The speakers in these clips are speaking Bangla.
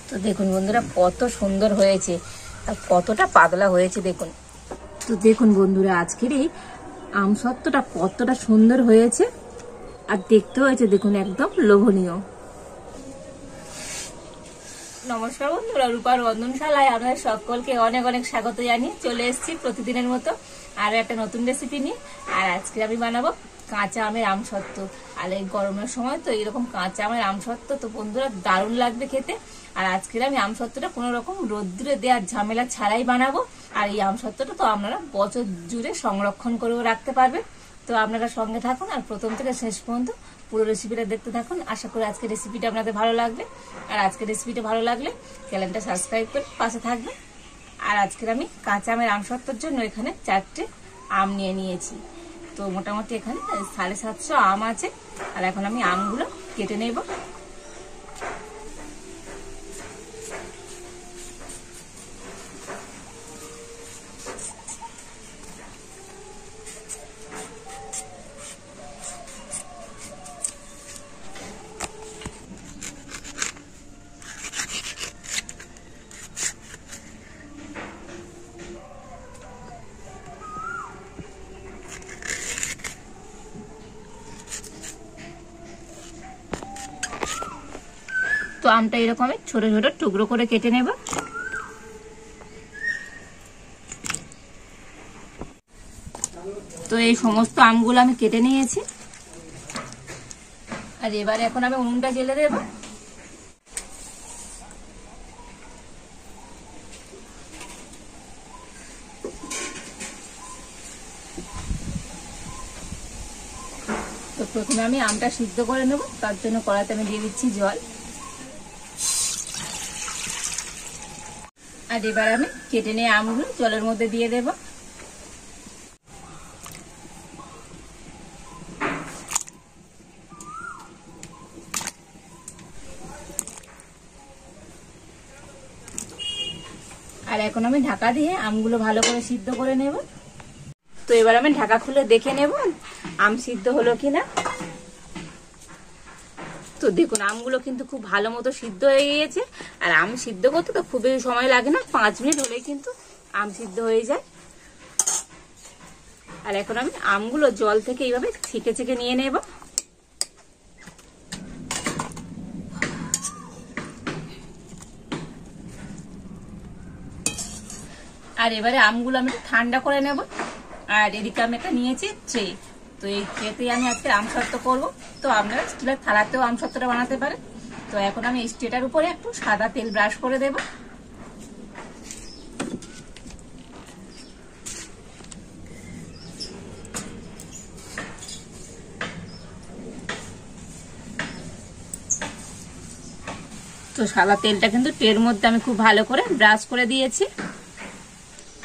তো দেখুন বন্ধুরা কত সুন্দর হয়েছে আর কতটা পাতলা হয়েছে দেখুন। তো দেখুন বন্ধুরা আজকের এই আমসত্ত্বটা কতটা সুন্দর হয়েছে আর দেখতে হয়েছে দেখুন একদম লোভনীয়। নমস্কার বন্ধুরা, রূপার রন্ধনশালায় আপনাদের সকলকে অনেক অনেক স্বাগত জানিয়ে চলে এসেছি প্রতিদিনের মতো আরো একটা নতুন রেসিপি নিয়ে। আর আজকে আমি বানাবো কাঁচা আমের আমসত্ত্ব। আর এই গরমের সময় তো এরকম কাঁচা আমের আমসত্ত্ব তো বন্ধুরা দারুণ লাগবে খেতে। আর আজকে আমি আমসত্ত্বটা কোনো রকম রোদ্দুরে দেওয়ার ঝামেলা ছাড়াই বানাবো। আর এই আমসত্ত্বটা তো আপনারা বছর জুড়ে সংরক্ষণ করেও রাখতে পারবেন। তো আপনারা সঙ্গে থাকুন আর প্রথম থেকে শেষ পর্যন্ত পুরো রেসিপিটা দেখতে থাকুন। আশা করি আজকের রেসিপিটা আপনাদের ভালো লাগবে। আর আজকের রেসিপিটা ভালো লাগলে চ্যানেলটা সাবস্ক্রাইব করে পাশে থাকবেন। আর আজকের আমি কাঁচা আমের আমসত্ত্বর জন্য এখানে 4টে আম নিয়ে নিয়েছি। তো মোটামুটি এখানে 750 আম আছে। আর এখন আমি আমগুলো কেটে নেব। তো আমটা এরকম ছোট ছোট টুকরো করে কেটে নেব। তো এই সমস্ত আমগুলো আমি কেটে নিয়েছি। আর এবারে এখন আমি উনুনটা জ্বেলে দেব। তো প্রথমে আমি আমটা সিদ্ধ করে নেব, তার জন্য কড়াইতে আমি দিয়ে দিচ্ছি জল। আর এবার আমি কেটে নিয়ে আমগুলো জলের মধ্যে দিয়ে দেব। আর এখন আমি ঢাকা দিয়ে আমগুলো ভালো করে সিদ্ধ করে নেব। তো এবার আমি ঢাকা খুলে দেখে নেব আম সিদ্ধ হলো কিনা। তো দেখুন আমগুলো কিন্তু খুব ভালো মতো সিদ্ধ হয়ে গিয়েছে। আর আম সিদ্ধ করতে তো খুবই সময় লাগে না, 5 মিনিট হলেই কিন্তু আম সিদ্ধ হয়ে যায়। আর এখন আমি আমগুলো জল থেকে এইভাবে ছেঁকে ছেঁকে নিয়ে নেব। আর এবারে আমগুলো আমি ঠান্ডা করে নেব। আর এদিকে আমি একটা নিয়েছি ট্রে। তো এই ট্রেতেই আমি আজকে আমসত্ত্ব করবো। তো আপনারা স্টিলের থালাতেও আমসত্ত্বটা বানাতে পারেন। তো এখন আমি এই ট্রেটার উপরে একটু সাদা তেল ব্রাশ করে দেব। তো সাদা তেলটা কিন্তু ট্রের মধ্যে আমি খুব ভালো করে ব্রাশ করে দিয়েছি।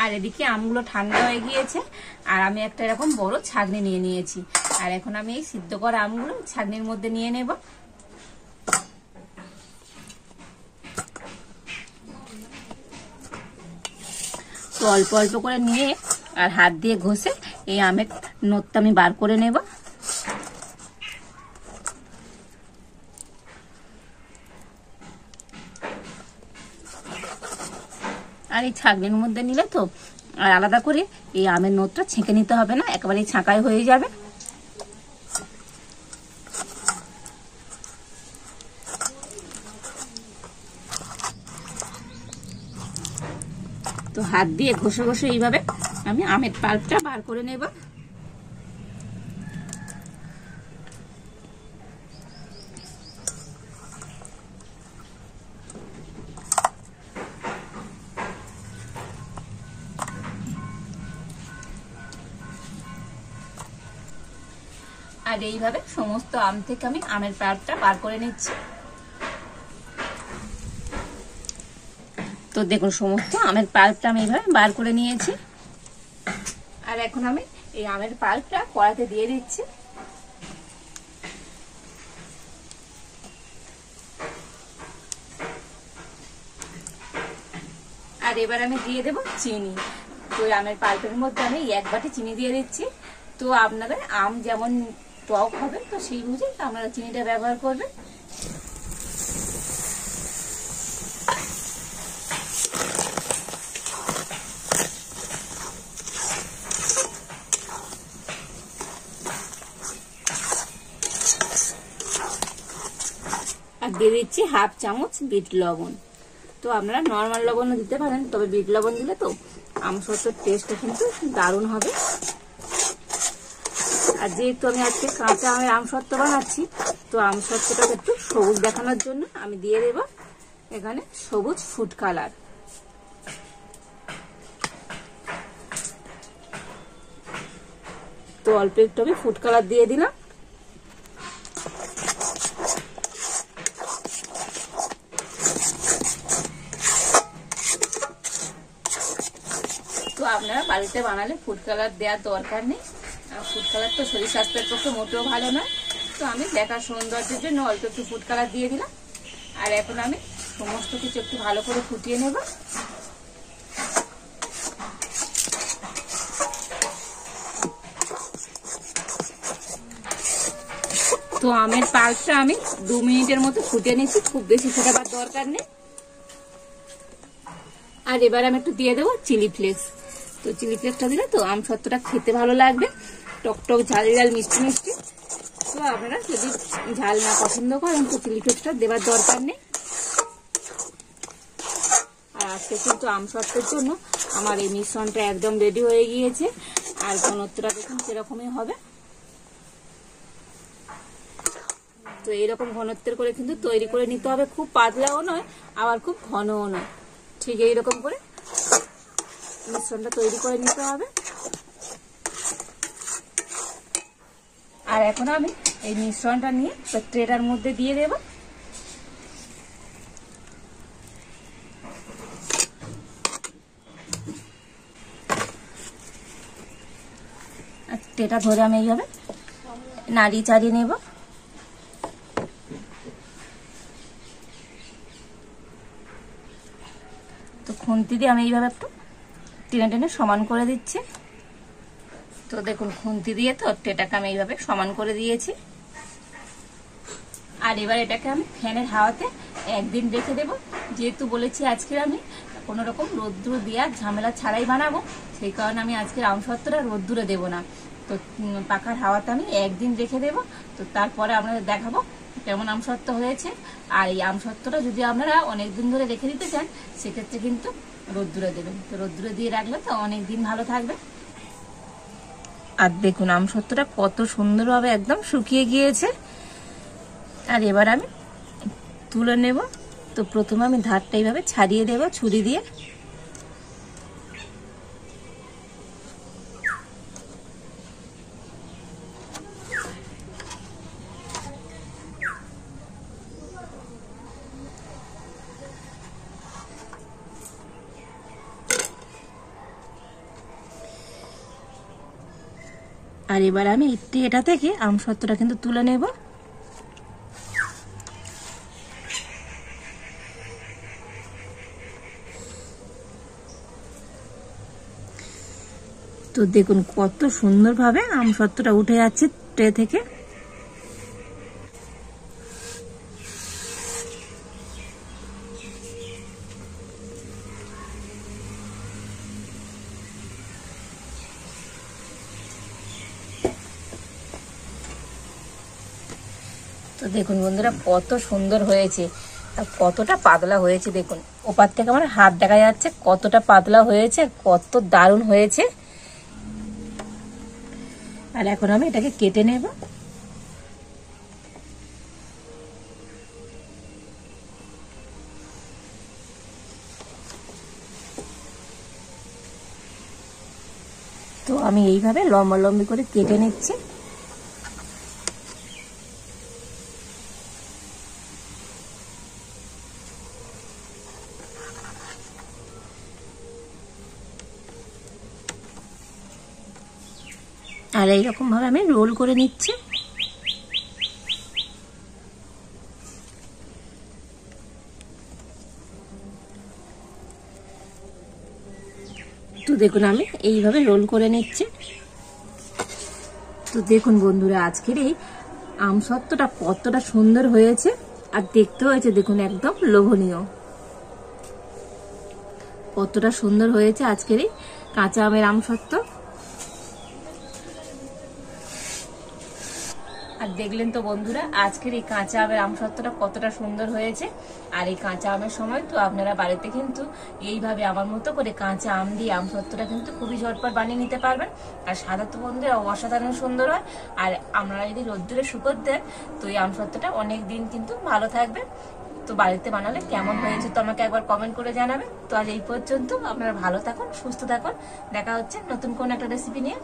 আর এদিকে আমগুলো ঠান্ডা হয়ে গিয়েছে। আর আমি একটা এরকম বড় ছাঁকনি নিয়ে নিয়েছি। আর এখন আমি এই সিদ্ধ করা আমগুলো ছাঁকনির মধ্যে নিয়ে নেব। তো অল্প অল্প করে নিয়ে আর হাত দিয়ে ঘষে এই আমের নোটটা আমি বার করে নেব। আর এই ছাঁকনির মধ্যে নিলে তো আর আলাদা করে এই আমের নোটটা ছেঁকে নিতে হবে না, একেবারে ছাঁকাই হয়ে যাবে। তো হাত দিয়ে ঘষে ঘষে এইভাবে আমি আমের পাল্পটা বার করে নেব। আর এইভাবে সমস্ত আম থেকে আমি আমের পাল্পটা বার করে নিচ্ছি। তো দেখুন সমস্ত আমের পাল্পটা আমি এইভাবে বার করে নিয়েছি। আর এখন আমি এই আমের পাল্পটা কড়াইতে দিয়ে দিচ্ছি। আর এবার আমি দিয়ে দেব চিনি। তো আমের পাল্পের মধ্যে আমি 1 বাটি চিনি দিয়ে দিচ্ছি। তো আপনাদের আম যেমন টক হবে তো সেই বুঝে আপনারা চিনিটা ব্যবহার করবেন। দিয়ে দিচ্ছি হাফ চামচ বিট লবণ। তো আপনারা নর্মাল লবণও দিতে পারেন, তবে বিট লবণ দিলে তো আমসত্ত্বর টেস্টটা কিন্তু দারুণ হবে। আর যেহেতু আমি আজকে কাঁচা আমের আমসত্ত্ব বানাচ্ছি, তো আমসত্ত্বটাকে একটু সবুজ দেখানোর জন্য আমি দিয়ে দেব এখানে সবুজ ফুড কালার। তো অল্প একটু আমি ফুড কালার দিয়ে দিলাম। তো আপনারা বাড়িতে বানালে ফুড কালার দেওয়ার দরকার নেই, আর ফুড কালার তো শরীর স্বাস্থ্যের পক্ষে মোটেও ভালো নয়। তো আমি দেখার সৌন্দর্যের জন্য অল্প একটু ফুড কালার দিয়ে দিলাম। আর এখন আমি সমস্ত কিছু একটু ভালো করে ফুটিয়ে নেব। তো আমের পাল্পটা আমি 2 মিনিটের মতো ফুটিয়ে নিচ্ছি, খুব বেশি ফোটাবার দরকার নেই। আর এবার আমি একটু দিয়ে দেবো চিলি ফ্লেক্স। তো চিলি ফ্লেক্সটা দিলে তো আমসত্ত্বটা খেতে ভালো লাগবে, টকটক ঝাল ঝাল মিষ্টি মিষ্টি। তো আপনারা যদি ঝাল না পছন্দ করেন তো চিলি ফ্লেক্সটা দেবার দরকার নেই। আর আজকে কিন্তু আমসত্ত্বের জন্য আমার এই মিশ্রণটা একদম রেডি হয়ে গিয়েছে। আর ঘনত্বটা দেখুন সেরকমই হবে। তো এইরকম ঘনত্বের করে কিন্তু তৈরি করে নিতে হবে, খুব পাতলাও নয় আবার খুব ঘনও নয়, ঠিক এইরকম করে মিশ্রণটা তৈরি করে নিতে হবে। আর এখন আমি এই মিশ্রণটা নিয়ে ট্রেটার মধ্যে দিয়ে দেব। আর ট্রেটা ধরে আমি এইভাবে নাড়িয়ে চাড়িয়ে নেব। তো খুন্তি দিয়ে আমি এইভাবে একটু টেনে টেনে সমান করে দিচ্ছি। তো দেখুন খুন্তি দিয়ে তো ট্রেটাকে আমি এইভাবে সমান করে দিয়েছি। আর এবার এটাকে আমি ফ্যানের হাওয়াতে 1 দিন রেখে দেব। যেহেতু বলেছি আজকে আমি কোনো রকম রোদ্দুর দেওয়ার ঝামেলা ছাড়াই বানাবো, সেই কারণে আমি আজকে আমসত্ত্বটা রোদ্দুরে দেবো না। তো পাখার হাওয়াতে আমি 1 দিন রেখে দেব। তো তারপরে আপনাদের দেখাবো কেমন আমসত্ত্ব হয়েছে। আর এই আমসত্ত্বটা যদি আপনারা অনেক দিন ধরে রেখে দিতে চান সেক্ষেত্রে কিন্তু রোদ্দুরে দেবেন। তো রোদ্দুরে দিয়ে রাখলে তো অনেক দিন ভালো থাকবে। আর দেখুন আমসত্ত্বটা কত সুন্দরভাবে একদম শুকিয়ে গিয়েছে। আর এবার আমি তুলে নেব। তো প্রথমে আমি ধারটা এইভাবে ছাড়িয়ে দেব ছুরি দিয়ে। আর এবার আমি এটা থেকে আমসত্ত্বটা কিন্তু তুলে নেব। তো দেখুন কত সুন্দরভাবে আমসত্ত্বটা উঠে যাচ্ছে ট্রে থেকে। তো দেখুন বন্ধুরা কত সুন্দর হয়েছে আর কতটা পাতলা হয়েছে। দেখুন ওপার থেকে আমার হাত দেখা যাচ্ছে কতটা পাতলা হয়েছে, কত দারুণ হয়েছে। আর এখন আমি এটাকে কেটে নেব। তো আমি এইভাবে লম্বা লম্বি করে কেটে নিচ্ছি। আর এইরকম ভাবে আমি রোল করে নিচ্ছি। তো দেখুন আমি এইভাবে রোল করে নিচ্ছি। তো দেখুন বন্ধুরা আজকের এই আমসত্ত্বটা কতটা সুন্দর হয়েছে আর দেখতে হয়েছে দেখুন একদম লোভনীয়। কতটা সুন্দর হয়েছে আজকের এই কাঁচা আমের আমসত্ত্ব। আর দেখলেন তো বন্ধুরা আজকের এই কাঁচা আমের আমসত্ত্বটা কতটা সুন্দর হয়েছে। আর এই কাঁচা আমের সময় তো আপনারা বাড়িতে কিন্তু এইভাবে আমার মতো করে কাঁচা আম দিয়ে আমসত্ত্বটা কিন্তু খুবই ঝটপট বানিয়ে নিতে পারবেন। আর সাদা তো বন্ধুরা অসাধারণ সুন্দর হয়। আর আপনারা যদি রোদ্দুরে শুকোতে দেন তো এই আমসত্ত্বটা অনেক দিন কিন্তু ভালো থাকবে। তো বাড়িতে বানালে কেমন হয়েছে তো আমাকে একবার কমেন্ট করে জানাবেন। তো আজ এই পর্যন্ত, আপনারা ভালো থাকুন, সুস্থ থাকুন, দেখা হচ্ছে নতুন কোন একটা রেসিপি নিয়ে।